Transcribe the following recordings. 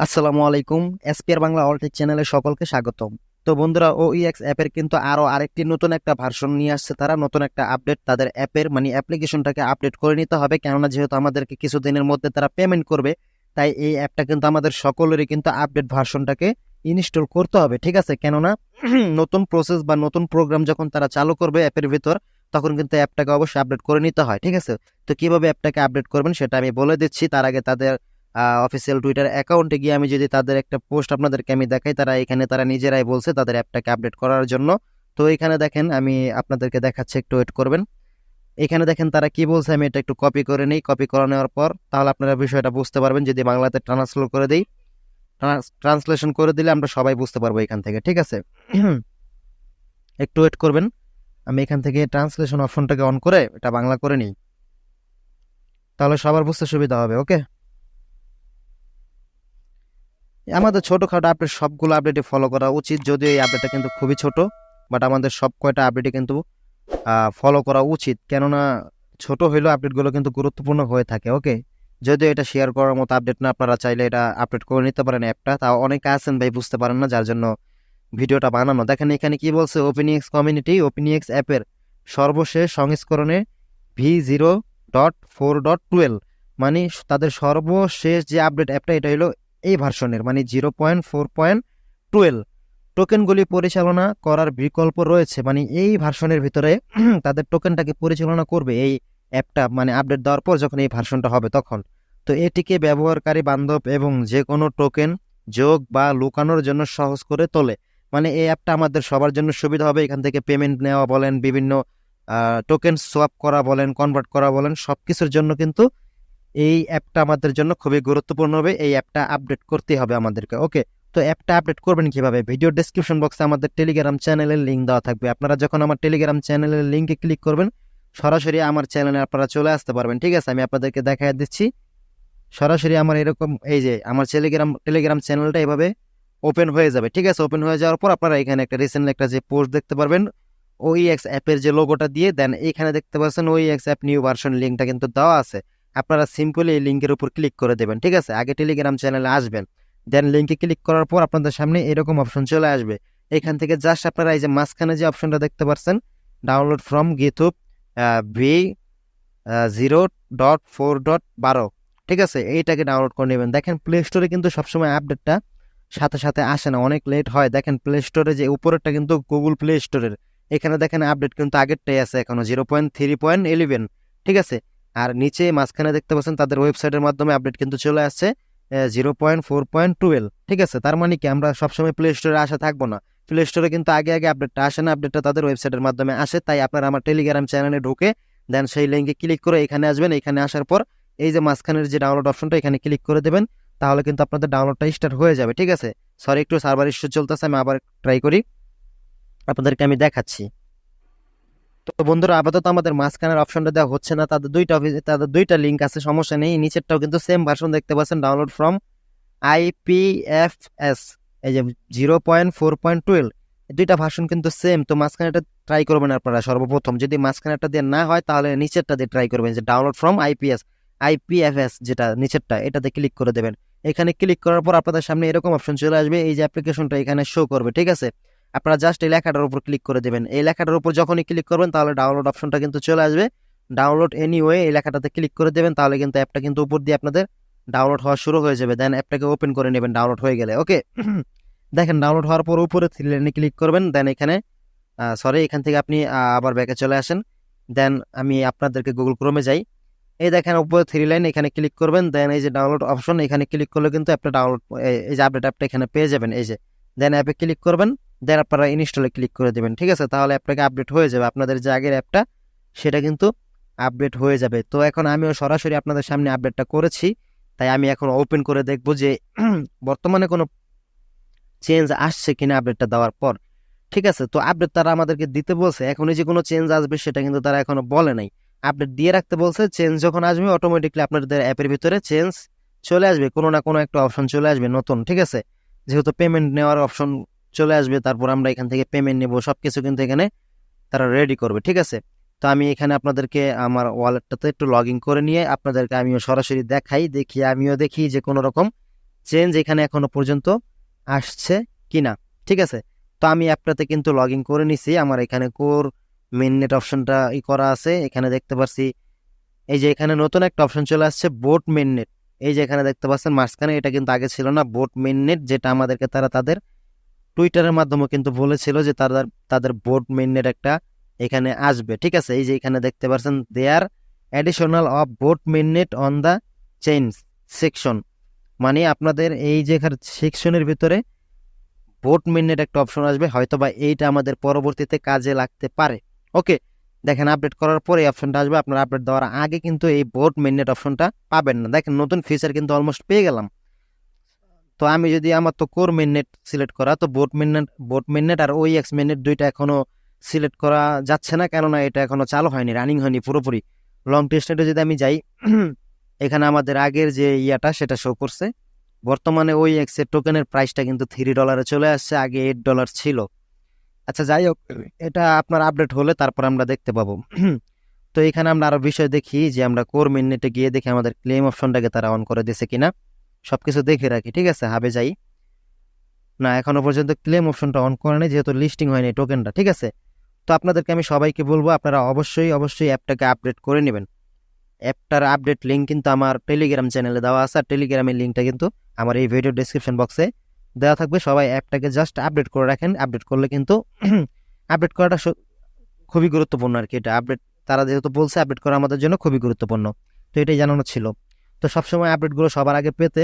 আসসালামু আলাইকুম। এসপিআর বাংলা অলটেক চ্যানেলে সকলকে স্বাগতম। তো বন্ধুরা, ওইএক্স অ্যাপের কিন্তু আরো আরেকটি নতুন একটা ভার্সন নিয়ে আসছে। তারা নতুন একটা আপডেট তাদের অ্যাপের মানে অ্যাপ্লিকেশনটাকে আপডেট করে নিতে হবে, কেননা যেহেতু আমাদেরকে কিছুদিনের মধ্যে তারা পেমেন্ট করবে, তাই এই অ্যাপটা কিন্তু আমাদের সকলেরই কিন্তু আপডেট ভার্সনটাকে ইনস্টল করতে হবে। ঠিক আছে, কেননা নতুন প্রসেস বা নতুন প্রোগ্রাম যখন তারা চালু করবে অ্যাপের ভিতর, তখন কিন্তু অ্যাপটাকে অবশ্যই আপডেট করে নিতে হয়। ঠিক আছে, তো কিভাবে অ্যাপটাকে আপডেট করবেন সেটা আমি বলে দিচ্ছি। তার আগে তাদের অফিসিয়াল টুইটার অ্যাকাউন্টে গিয়ে আমি যদি তাদের একটা পোস্ট আপনাদেরকে আমি দেখাই, তারা নিজেরাই বলছে তাদের অ্যাপটাকে আপডেট করার জন্য। তো এখানে দেখেন, আমি আপনাদেরকে দেখাচ্ছি, একটু ওয়েট করবেন। এখানে দেখেন তারা কি বলছে, আমি এটা একটু কপি করে নিই। কপি করে নেওয়ার পর তাহলে আপনারা বিষয়টা বুঝতে পারবেন। যদি বাংলাতে ট্রান্সলেট করে দিই, ট্রান্সলেশন করে দিলে আমরা সবাই বুঝতে পারবো এখান থেকে। ঠিক আছে, একটু ওয়েট করবেন। আমি এখান থেকে ট্রান্সলেশন অপশনটাকে অন করে এটা বাংলা করে নিই, তাহলে সবার বুঝতে সুবিধা হবে। ওকে, আমাদের ছোটখাটো আপডেট সবগুলো আপডেটে ফলো করা উচিত, যদিও এই আপডেটটা কিন্তু খুবই ছোট, বাট আমাদের সব কয়টা আপডেটে কিন্তু ফলো করা উচিত, কেননা ছোট হইলেও আপডেটগুলো কিন্তু গুরুত্বপূর্ণ হয়ে থাকে। ওকে, যদিও এটা শেয়ার করার মতো আপডেট না, আপনারা চাইলে এটা আপডেট করে নিতে পারেন অ্যাপটা। তাও অনেকে আছেন ভাই বুঝতে পারেন না, যার জন্য ভিডিওটা বানানো। দেখেন এখানে কি বলছে, ওপেনিএক্স অ্যাপের সর্বশেষ সংস্করণে V0.4.12, মানে তাদের সর্বশেষ যে আপডেট অ্যাপটা এটা হলো এই ভার্সনের, মানে 0.4.12। টোকেনগুলি পরিচালনা করার বিকল্প রয়েছে, মানে এই ভার্সনের ভিতরে তাদের টোকেনটাকে পরিচালনা করবে এই অ্যাপটা, মানে আপডেট দেওয়ার পর যখন এই ভার্সনটা হবে তখন। তো এটিকে ব্যবহারকারী বান্ধব এবং যে কোনো টোকেন যোগ বা লুকানোর জন্য সহজ করে তোলে। মানে এই অ্যাপটা আমাদের সবার জন্য সুবিধা হবে। এখান থেকে পেমেন্ট নেওয়া বলেন, বিভিন্ন টোকেন সোয়াপ করা বলেন, কনভার্ট করা বলেন, সবকিছুর জন্য কিন্তু এই অ্যাপটা আমাদের জন্য খুবই গুরুত্বপূর্ণ হবে। এই অ্যাপটা আপডেট করতে হবে আমাদেরকে। ওকে, তো অ্যাপটা আপডেট করবেন কিভাবে? ভিডিও ডেসক্রিপশন বক্সে আমাদের টেলিগ্রাম চ্যানেলের লিঙ্ক দেওয়া থাকবে। আপনারা যখন আমার টেলিগ্রাম চ্যানেলের লিঙ্কে ক্লিক করবেন, সরাসরি আমার চ্যানেলে আপনারা চলে আসতে পারবেন। ঠিক আছে, আমি আপনাদেরকে দেখাই দিচ্ছি। সরাসরি আমার এরকম এই যে আমার টেলিগ্রাম চ্যানেলটা এভাবে ওপেন হয়ে যাবে। ঠিক আছে, ওপেন হয়ে যাওয়ার পর আপনারা এখানে একটা রিসেন্টলি একটা যে পোস্ট দেখতে পারবেন ওইএক্স অ্যাপের যে লোগোটা দিয়ে, দেন এখানে দেখতে পাচ্ছেন ওইএক্স অ্যাপ নিউ ভার্সন লিঙ্কটা কিন্তু দেওয়া আছে। আপনারা সিম্পলি এই লিঙ্কের উপর ক্লিক করে দেবেন। ঠিক আছে, আগে টেলিগ্রাম চ্যানেলে আসবেন, দেন লিঙ্কে ক্লিক করার পর আপনাদের সামনে এরকম অপশন চলে আসবে। এখান থেকে জাস্ট আপনারা এই যে মাঝখানে যে অপশনটা দেখতে পাচ্ছেন, ডাউনলোড ফ্রম গিটহুব V0.4.12, ঠিক আছে, এইটাকে ডাউনলোড করে নেবেন। দেখেন প্লে স্টোরে কিন্তু সবসময় আপডেটটা সাথে সাথে আসে না, অনেক লেট হয়। দেখেন প্লে স্টোরে যে উপরেরটা কিন্তু গুগল প্লে স্টোরের, এখানে দেখেন আপডেট কিন্তু আগেরটাই আছে এখনো 0.3.11। ঠিক আছে, আর নিচে মাঝখানে দেখতে পাচ্ছেন তাদের ওয়েবসাইটের মাধ্যমে আপডেট কিন্তু চলে আসছে 0.4.12। ঠিক আছে, তার মানে কি আমরা সবসময় প্লে স্টোরে আসা থাকবো না। প্লে স্টোরে কিন্তু আগে আগে আপডেটটা আসে না, আপডেটটা তাদের ওয়েবসাইটের মাধ্যমে আসে। তাই আপনারা আমার টেলিগ্রাম চ্যানেলে ঢুকে দেন সেই লিঙ্কে ক্লিক করে এখানে আসবেন। এখানে আসার পর এই যে মাঝখানের যে ডাউনলোড অপশনটা, এখানে ক্লিক করে দেবেন, তাহলে কিন্তু আপনাদের ডাউনলোডটা স্টার্ট হয়ে যাবে। ঠিক আছে, সরি একটু সার্ভার ইস্যু চলতেছে, আমি আবার ট্রাই করি, আপনাদেরকে আমি দেখাচ্ছি। তো বন্ধুরা, আপাতত আমাদের মাঝখানের অপশনটা দেওয়া হচ্ছে না, তাদের দুইটা লিঙ্ক আছে, সমস্যা নেই। নিচেরটাও কিন্তু সেম ভার্সন দেখতে পাচ্ছেন, ডাউনলোড ফ্রম IPFS, এই যে 0.4.12, দুইটা ভার্সন কিন্তু সেম। তো মাঝখানেটা ট্রাই করবেন আপনারা সর্বপ্রথম। যদি মাঝখানেটা দিয়ে না হয় তাহলে নিচেরটা দিয়ে ট্রাই করবেন, যে ডাউনলোড ফ্রম IPFS যেটা নিচেরটা, এটাতে ক্লিক করে দেবেন। এখানে ক্লিক করার পর আপনাদের সামনে এরকম অপশন চলে আসবে, এই যে অ্যাপ্লিকেশনটা এখানে শো করবে। ঠিক আছে, আপনারা জাস্ট এই লেখাটার উপর ক্লিক করে দেবেন। এই লেখাটার উপর যখনই ক্লিক করবেন তাহলে ডাউনলোড অপশনটা কিন্তু চলে আসবে। ডাউনলোড এনিওয়ে এই লেখাটাতে ক্লিক করে দেবেন, তাহলে কিন্তু অ্যাপটা কিন্তু উপর দিয়ে আপনাদের ডাউনলোড হওয়া শুরু হয়ে যাবে। দেন অ্যাপটাকে ওপেন করে নেবেন ডাউনলোড হয়ে গেলে। ওকে, দেখেন ডাউনলোড হওয়ার পর উপরে থ্রি লাইনে ক্লিক করবেন, দেন এখানে এখান থেকে আপনি আবার ব্যাকে চলে আসেন। দেন আমি আপনাদেরকে গুগল ক্রোমে যাই। এই দেখেন উপরে থ্রি লাইন, এখানে ক্লিক করবেন, দেন এই যে ডাউনলোড অপশন, এখানে ক্লিক করলে কিন্তু অ্যাপটা ডাউনলোড, এই যে আপডেট অ্যাপটা এখানে পেয়ে যাবেন। এই যে দেন অ্যাপে ক্লিক করবেন, দেন আপনারা ইনস্টলে ক্লিক করে দেবেন। ঠিক আছে, তাহলে অ্যাপটাকে আপডেট হয়ে যাবে, আপনাদের যে আগের অ্যাপটা সেটা কিন্তু আপডেট হয়ে যাবে। তো এখন আমিও সরাসরি আপনাদের সামনে আপডেটটা করেছি, তাই আমি এখন ওপেন করে দেখবো যে বর্তমানে কোনো চেঞ্জ আসছে কিনা আপডেটটা দেওয়ার পর। ঠিক আছে, তো আপডেট তারা আমাদেরকে দিতে বলছে, এখন এই যে কোনো চেঞ্জ আসবে সেটা কিন্তু তারা এখনো বলে নাই। আপডেট দিয়ে রাখতে বলছে, চেঞ্জ যখন আসবে অটোমেটিকলি আপনাদের অ্যাপের ভিতরে চেঞ্জ চলে আসবে, কোনো না কোনো একটা অপশন চলে আসবে নতুন। ঠিক আছে, যেহেতু পেমেন্ট নেওয়ার অপশন চলে আসবে, তারপর আমরা এখান থেকে পেমেন্ট নেবো, সবকিছু কিন্তু এখানে তারা রেডি করবে। ঠিক আছে, তো আমি এখানে আপনাদেরকে আমার ওয়ালেটটাতে একটু লগ ইন করে নিয়ে আপনাদেরকে আমিও সরাসরি দেখাই, আমিও দেখি যে কোনো রকম চেঞ্জ এখানে এখনো পর্যন্ত আসছে কিনা। ঠিক আছে, তো আমি অ্যাপটাতে কিন্তু লগ ইন করে নিছি। আমার এখানে কোর মেইননেট অপশনটা করা আছে, এখানে দেখতে পাচ্ছি এই যে এখানে নতুন একটা অপশন চলে আসছে বোট মেইননেট। এই যে এখানে দেখতে পাচ্ছেন মাঝখানে, এটা কিন্তু আগে ছিল না, বোট মেইননেট, যেটা আমাদেরকে তারা তাদের টুইটারের মাধ্যমে কিন্তু বলেছিল যে তাদের তাদের বোট মেইননেট একটা এখানে আসবে। ঠিক আছে, এই যে এখানে দেখতে পাচ্ছেন there additional of boat mainnet on the chain section, মানে আপনাদের এই যে সেকশনের ভিতরে বোট মেইননেট একটা অপশন আসবে, হয়তো বা এইটা আমাদের পরবর্তীতে কাজে লাগতে পারে। ওকে, দেখেন আপডেট করার পরে এই অপশনটা আসবে, আপনার আপডেট দেওয়ার আগে কিন্তু এই বোট মেইননেট অপশনটা পাবেন না। দেখেন নতুন ফিচার কিন্তু অলমোস্ট পেয়ে গেলাম। তো আমি যদি, আমার তো কোর মেইননেট সিলেক্ট করা, তো বোট মেইননেট আর ওইএক্স মেইননেট দুইটা এখনো সিলেক্ট করা যাচ্ছে না, কেননা এটা এখনো চালু হয়নি, রানিং হয়নি পুরোপুরি। লং টেস্টনেটে যদি আমি যাই, এখানে আমাদের আগের যে ইয়াটা সেটা শো করছে। বর্তমানে ওইএক্স এর টোকেনের প্রাইসটা কিন্তু $3 চলে আসছে, আগে $8 ছিল। আচ্ছা যাই হোক, এটা আপনার আপডেট হলে তারপর আমরা দেখতে পাবো। তো এখানে আমরা আরো বিষয় দেখি যে আমরা কোর মেইননেটে গিয়ে দেখি আমাদের ক্লেম অপশনটাকে তারা অন করে দিয়েছে কিনা, সবকিছু দেখে রাখি। ঠিক আছে, হাবে যাই, না এখনো পর্যন্ত ক্লেম অপশনটা অন করে নেই, যেহেতু লিস্টিং হয়নি টোকেনটা। ঠিক আছে, তো আপনাদেরকে আমি সবাইকে বলবো আপনারা অবশ্যই অবশ্যই অ্যাপটাকে আপডেট করে নেবেন। অ্যাপটার আপডেট লিঙ্ক কিন্তু আমার টেলিগ্রাম চ্যানেলে দেওয়া আছে, আর টেলিগ্রামের লিঙ্কটা কিন্তু আমার এই ভিডিও ডেসক্রিপশন বক্সে দেওয়া থাকবে। সবাই অ্যাপটাকে জাস্ট আপডেট করে রাখেন, আপডেট করলে কিন্তু আপডেট করাটা খুবই গুরুত্বপূর্ণ আর কি। এটা আপডেট তারা যেহেতু বলছে, আপডেট করা আমাদের জন্য খুবই গুরুত্বপূর্ণ, তো এটাই জানানো ছিল। তো সবসময় আপডেটগুলো সবার আগে পেতে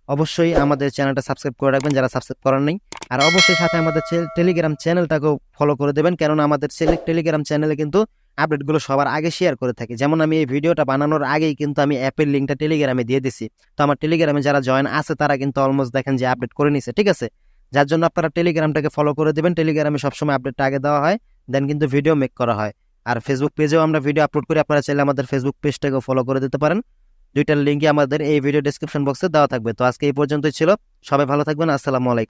অবশ্যই আমাদের চ্যানেলটা সাবস্ক্রাইব করে রাখবেন যারা সাবস্ক্রাইব করেন নাই, আর অবশ্যই সাথে আমাদের টেলিগ্রাম চ্যানেলটাকেও ফলো করে দেবেন, কেননা আমাদের টেলিগ্রাম চ্যানেলে কিন্তু আপডেটগুলো সবার আগে শেয়ার করে থাকি। যেমন আমি এই ভিডিওটা বানানোর আগেই কিন্তু আমি অ্যাপের লিঙ্কটা টেলিগ্রামে দিয়ে দিছি, তো আমার টেলিগ্রামে যারা জয়েন আছে তারা কিন্তু অলমোস্ট দেখেন যে আপডেট করে নিছে। ঠিক আছে, যার জন্য আপনারা টেলিগ্রামটাকে ফলো করে দেবেন, টেলিগ্রামে সবসময় আপডেটটা আগে দেওয়া হয়, দেন কিন্তু ভিডিও মেক করা হয়। আর ফেসবুক পেজেও আমরা ভিডিও আপলোড করি, আপনারা চাইলে আমাদের ফেসবুক পেজটাকেও ফলো করে দিতে পারেন। দুইটার লিঙ্কই আমাদের এই ভিডিও ডেসক্রিপশন বক্সে দেওয়া থাকবে। তো আজকে এই পর্যন্তই ছিল, সবাই ভালো থাকবেন, আসসালামু আলাইকুম।